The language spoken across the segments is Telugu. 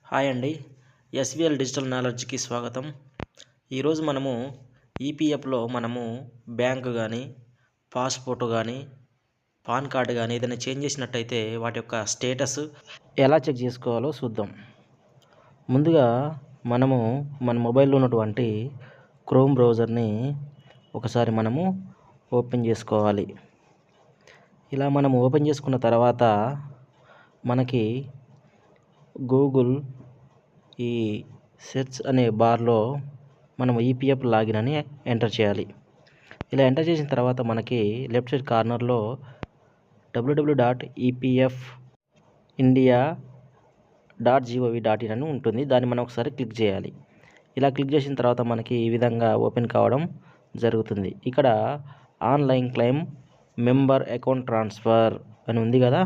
హాయ్ అండి. ఎస్‌విఎల్ డిజిటల్ నాలెడ్జ్‌కి స్వాగతం. ఈరోజు మనము ఈపీఎఫ్‌లో బ్యాంక్ గానీ, పాస్‌పోర్ట్ గానీ, పాన్ కార్డ్ గానీ ఏదైనా చేంజ్ చేసినట్టయితే వాటి యొక్క స్టేటస్ ఎలా చెక్ చేసుకోవాలో చూద్దాం. ముందుగా మనము మన మొబైల్‌లో ఉన్నటువంటి క్రోమ్ బ్రౌజర్‌ని ఒకసారి ఓపెన్ చేసుకోవాలి. ఇలా మనం ఓపెన్ చేసుకున్న తర్వాత మనకి గూగుల్ ఈ సెర్చ్ అనే బార్‌లో ఈపీఎఫ్ లాగిన్ అని ఎంటర్ చేయాలి. ఇలా ఎంటర్ చేసిన తర్వాత మనకి లెఫ్ట్ సైడ్ కార్నర్‌లో www.epfindia.gov.in అని ఉంటుంది. దాన్ని మనం ఒకసారి క్లిక్ చేయాలి. ఇలా క్లిక్ చేసిన తర్వాత మనకి ఈ విధంగా ఓపెన్ కావడం జరుగుతుంది. ఇక్కడ online claim member account transfer అని ఉంది కదా,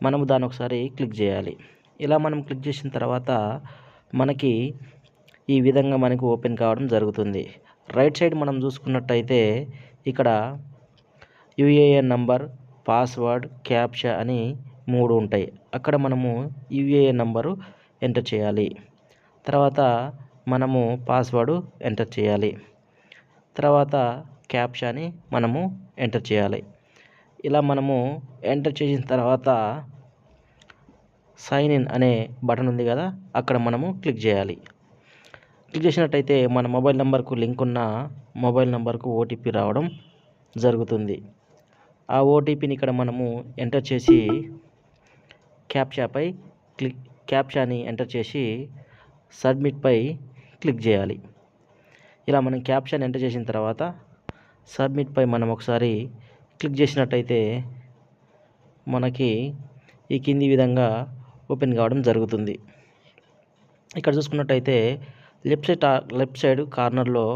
మనము దాన్ని ఒకసారి క్లిక్ చేయాలి. ఇలా మనం క్లిక్ చేసిన తర్వాత మనకి ఈ విధంగా ఓపెన్ కావడం జరుగుతుంది. రైట్ సైడ్ మనం చూసుకున్నట్టయితే ఇక్కడ యూఏఎన్ నంబర్, పాస్వర్డ్, క్యాప్చా అని 3 ఉంటాయి. అక్కడ యూఏఎన్ నంబరు ఎంటర్ చేయాలి. తర్వాత పాస్వర్డ్ ఎంటర్ చేయాలి. తర్వాత క్యాప్చాని ఎంటర్ చేయాలి. ఇలా ఎంటర్ చేసిన తర్వాత సైన్ ఇన్ అనే బటన్ ఉంది కదా, అక్కడ క్లిక్ చేయాలి. క్లిక్ చేసినట్టయితే మన మొబైల్ నెంబర్కు లింక్ ఉన్న మొబైల్ నెంబర్కు ఓటీపీ రావడం జరుగుతుంది. ఆ ఓటీపీని ఇక్కడ ఎంటర్ చేసి క్యాప్చాని ఎంటర్ చేసి సబ్మిట్పై క్లిక్ చేయాలి. ఇలా మనం క్యాప్చాని ఎంటర్ చేసిన తర్వాత సబ్మిట్పై ఒకసారి క్లిక్ చేసినట్టయితే మనకి ఈ కింది విధంగా ఓపెన్ కావడం జరుగుతుంది. ఇక్కడ చూసుకున్నట్టయితే లెఫ్ట్ సైడ్ కార్నర్‌లో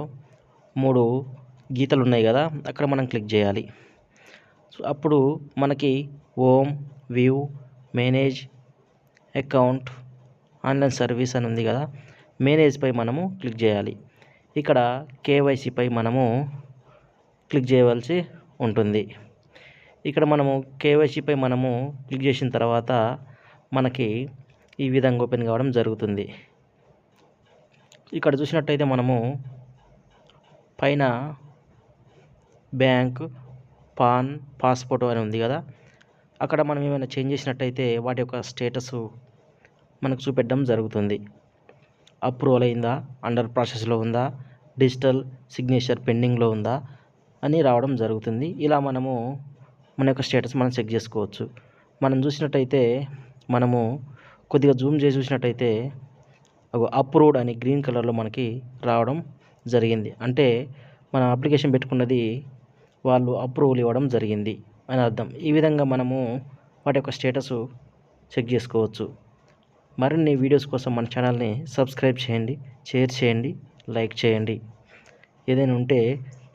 3 గీతలు ఉన్నాయి కదా, అక్కడ క్లిక్ చేయాలి. అప్పుడు మనకి home, view, manage account, online service అని ఉంది కదా, మేనేజ్‌పై క్లిక్ చేయాలి. ఇక్కడ కేవైసీపై క్లిక్ చేయవలసి ఉంటుంది. ఇక్కడ కేవైసీపై క్లిక్ చేసిన తర్వాత మనకి ఈ విధంగా ఓపెన్ కావడం జరుగుతుంది. ఇక్కడ చూసినట్టయితే పైన బ్యాంక్, పాన్, పాస్‌పోర్ట్ అని ఉంది కదా, అక్కడ ఏమైనా చేంజ్ చేసినట్టయితే వాటి యొక్క స్టేటస్ మనకు చూపెట్టడం జరుగుతుంది. అప్రూవల్ అయిందా, అండర్ ప్రాసెస్‌లో ఉందా, డిజిటల్ సిగ్నేచర్ పెండింగ్‌లో ఉందా అని రావడం జరుగుతుంది. ఇలా మన యొక్క స్టేటస్ చెక్ చేసుకోవచ్చు. మనం చూసినట్టయితే కొద్దిగా జూమ్ చేసి చూసినట్టయితే అప్రూవ్డ్ అని గ్రీన్ కలర్‌లో మనకి రావడం జరిగింది. అంటే మనం అప్లికేషన్ పెట్టుకున్నది వాళ్ళు అప్రూవల్ ఇవ్వడం జరిగింది అని అర్థం. ఈ విధంగా వాటి యొక్క స్టేటస్ చెక్ చేసుకోవచ్చు. మరిన్ని వీడియోస్ కోసం మన ఛానల్ని సబ్స్క్రైబ్ చేయండి, షేర్ చేయండి, లైక్ చేయండి. ఏదైనా ఉంటే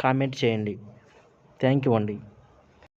కామెంట్ చేయండి. థ్యాంక్ యూ అండి.